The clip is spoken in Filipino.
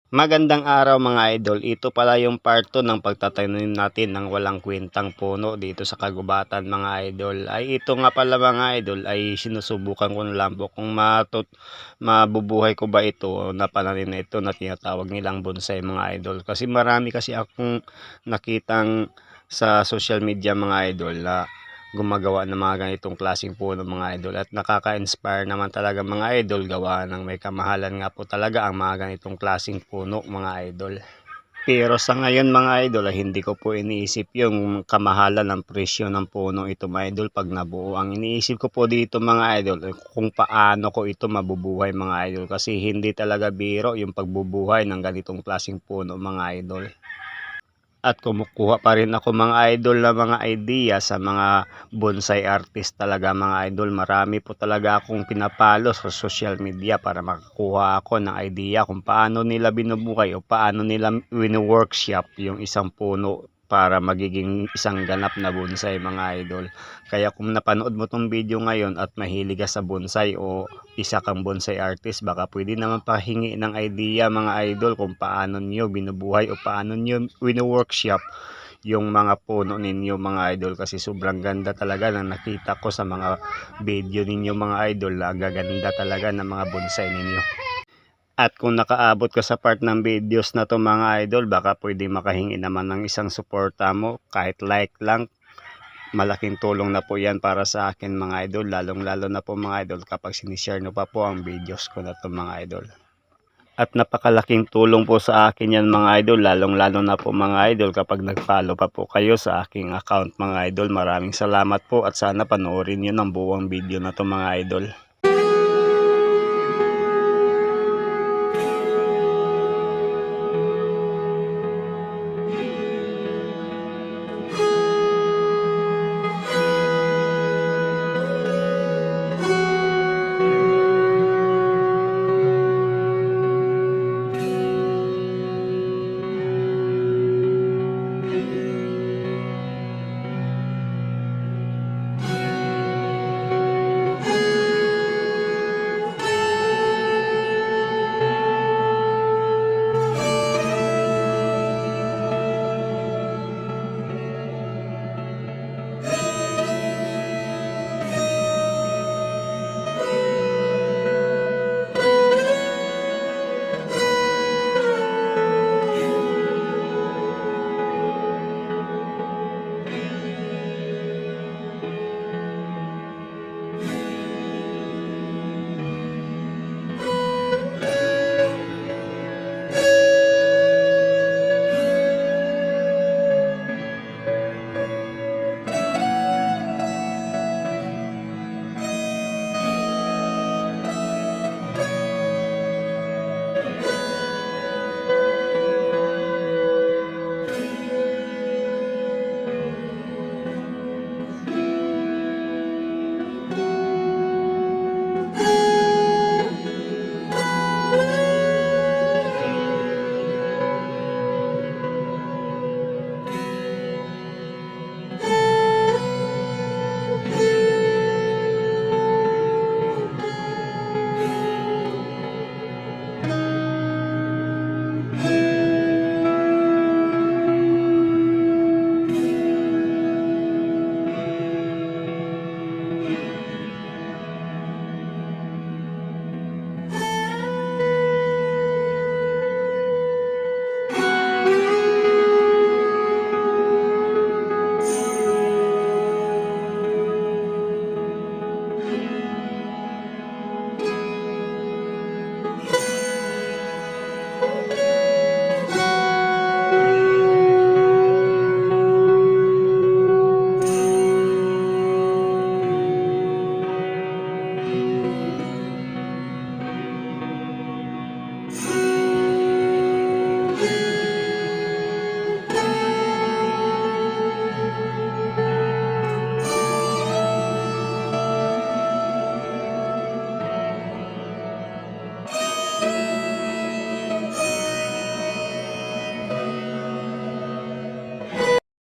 Magandang araw mga idol. Ito pala yung part 2 ng pagtatanim natin ng walang kwentang puno dito sa kagubatan mga idol. Ay ito nga pala mga idol ay sinusubukan ko na lang po kung mabubuhay ko ba ito na pananim na ito na tinatawag nilang bonsai mga idol. Kasi marami kasi akong nakitang sa social media mga idol na gumagawa ng mga ganitong klaseng puno mga idol, at nakaka-inspire naman talaga mga idol, gawa ng may kamahalan nga po talaga ang mga ganitong klaseng puno mga idol. Pero sa ngayon mga idol ay hindi ko po iniisip yung kamahalan ng presyo ng puno ito mga idol pag nabuo. Ang iniisip ko po dito mga idol ay kung paano ko ito mabubuhay mga idol, kasi hindi talaga biro yung pagbubuhay ng ganitong klaseng puno mga idol. At kumukuha pa rin ako mga idol na mga idea sa mga bonsai artist talaga mga idol. Marami po talaga akong pinapalo sa social media para makakuha ako ng idea kung paano nila binubuhay o paano nila wino-workshop yung isang puno para magiging isang ganap na bonsai mga idol. Kaya kung napanood mo tong video ngayon at mahilig ka sa bonsai o isa kang bonsai artist, baka pwede naman pahingi ng idea mga idol kung paano nyo binubuhay o paano nyo wino-workshop yung mga puno ninyo mga idol, kasi sobrang ganda talaga na nakita ko sa mga video ninyo mga idol. Ang gaganda talaga ng mga bonsai ninyo. At kung nakaabot ka sa part ng videos na to mga idol, baka pwede makahingi naman ng isang suporta mo, kahit like lang. Malaking tulong na po yan para sa akin mga idol, lalong lalo na po mga idol kapag sinishare nyo pa po ang videos ko na to mga idol. At napakalaking tulong po sa akin yan mga idol, lalong lalo na po mga idol kapag nag-follow pa po kayo sa aking account mga idol. Maraming salamat po at sana panoorin nyo ng buong video na to mga idol.